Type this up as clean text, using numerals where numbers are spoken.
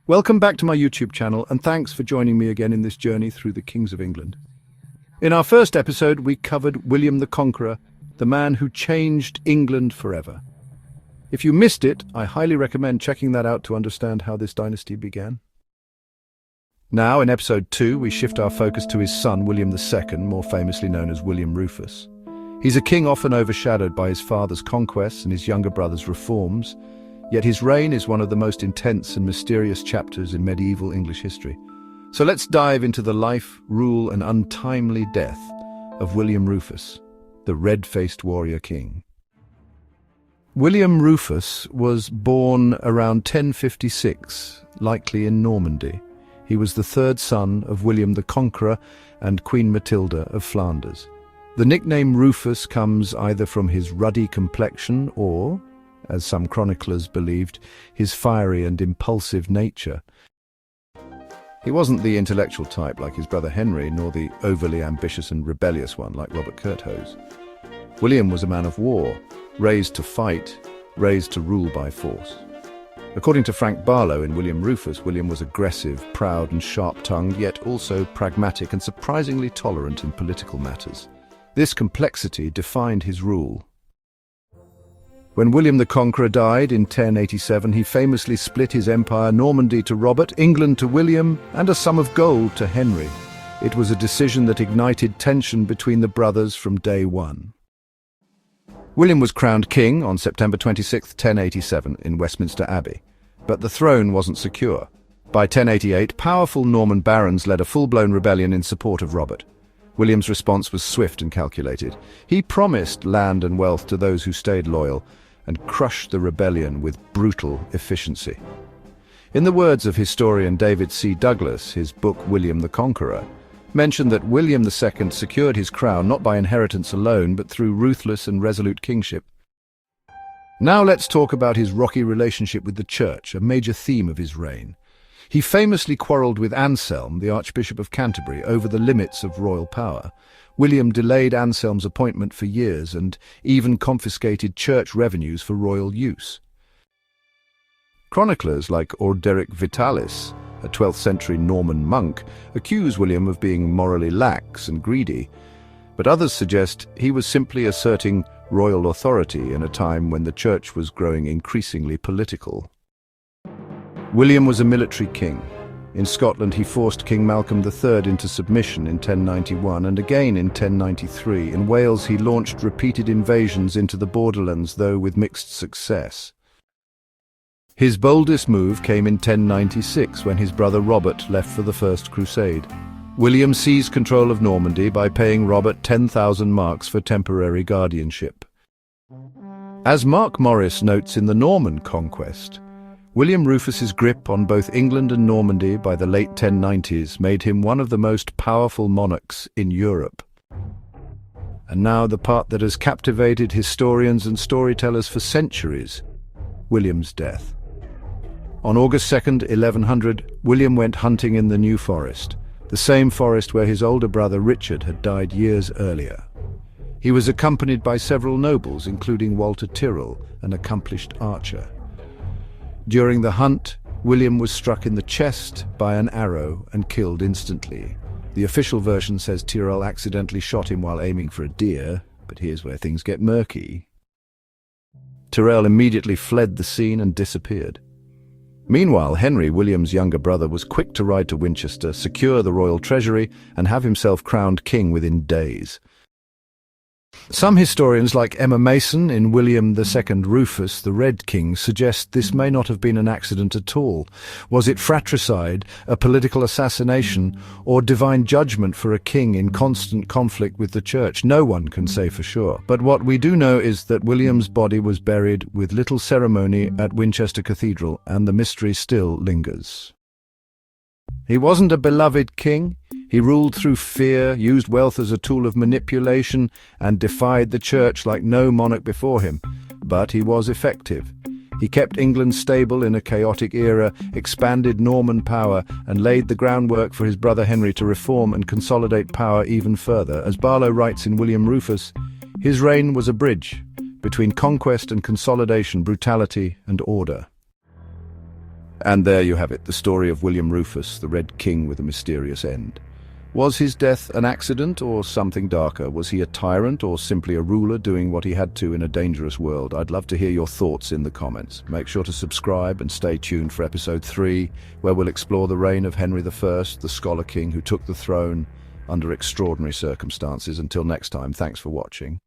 Welcome back to my YouTube channel, and thanks for joining me again in this journey through the kings of England. In our first episode, we covered William the Conqueror, the man who changed England forever. If you missed it, I highly recommend checking that out to understand how this dynasty began. Now, in episode 2, we shift our focus to his son, William II, more famously known as William Rufus. He's a king often overshadowed by his father's conquests and his younger brother's reforms, yet his reign is one of the most intense and mysterious chapters in medieval English history. So let's dive into the life, rule, and untimely death of William Rufus, the red-faced warrior king. William Rufus was born around 1056, likely in Normandy. He was the third son of William the Conqueror and Queen Matilda of Flanders. The nickname Rufus comes either from his ruddy complexion or, as some chroniclers believed, his fiery and impulsive nature. He wasn't the intellectual type like his brother Henry, nor the overly ambitious and rebellious one like Robert Curthose. William was a man of war, raised to fight, raised to rule by force. According to Frank Barlow in William Rufus, William was aggressive, proud and sharp-tongued, yet also pragmatic and surprisingly tolerant in political matters. This complexity defined his rule. When William the Conqueror died in 1087, he famously split his empire, Normandy to Robert, England to William, and a sum of gold to Henry. It was a decision that ignited tension between the brothers from day one. William was crowned king on September 26, 1087, in Westminster Abbey, but the throne wasn't secure. By 1088, powerful Norman barons led a full-blown rebellion in support of Robert. William's response was swift and calculated. He promised land and wealth to those who stayed loyal, and crushed the rebellion with brutal efficiency. In the words of historian David C. Douglas, his book William the Conqueror mentioned that William II secured his crown not by inheritance alone, but through ruthless and resolute kingship. Now let's talk about his rocky relationship with the Church, a major theme of his reign. He famously quarrelled with Anselm, the Archbishop of Canterbury, over the limits of royal power. William delayed Anselm's appointment for years and even confiscated church revenues for royal use. Chroniclers like Orderic Vitalis, a 12th century Norman monk, accuse William of being morally lax and greedy, but others suggest he was simply asserting royal authority in a time when the church was growing increasingly political. William was a military king. In Scotland, he forced King Malcolm III into submission in 1091 and again in 1093. In Wales, he launched repeated invasions into the borderlands, though with mixed success. His boldest move came in 1096 when his brother Robert left for the First Crusade. William seized control of Normandy by paying Robert 10,000 marks for temporary guardianship. As Mark Morris notes in The Norman Conquest, William Rufus's grip on both England and Normandy by the late 1090s made him one of the most powerful monarchs in Europe. And now the part that has captivated historians and storytellers for centuries, William's death. On August 2nd, 1100, William went hunting in the New Forest, the same forest where his older brother Richard had died years earlier. He was accompanied by several nobles, including Walter Tyrrell, an accomplished archer. During the hunt, William was struck in the chest by an arrow and killed instantly. The official version says Tyrrell accidentally shot him while aiming for a deer, but here's where things get murky. Tyrrell immediately fled the scene and disappeared. Meanwhile, Henry, William's younger brother, was quick to ride to Winchester, secure the royal treasury, and have himself crowned king within days. Some historians, like Emma Mason in William II Rufus, the Red King, suggest this may not have been an accident at all. Was it fratricide, a political assassination, or divine judgment for a king in constant conflict with the church? No one can say for sure. But what we do know is that William's body was buried with little ceremony at Winchester Cathedral, and the mystery still lingers. He wasn't a beloved king. He ruled through fear, used wealth as a tool of manipulation, and defied the church like no monarch before him. But he was effective. He kept England stable in a chaotic era, expanded Norman power, and laid the groundwork for his brother Henry to reform and consolidate power even further. As Barlow writes in William Rufus, his reign was a bridge between conquest and consolidation, brutality and order. And there you have it, the story of William Rufus, the Red King with a mysterious end. Was his death an accident or something darker? Was he a tyrant or simply a ruler doing what he had to in a dangerous world? I'd love to hear your thoughts in the comments. Make sure to subscribe and stay tuned for episode 3, where we'll explore the reign of Henry I, the Scholar King who took the throne under extraordinary circumstances. Until next time, thanks for watching.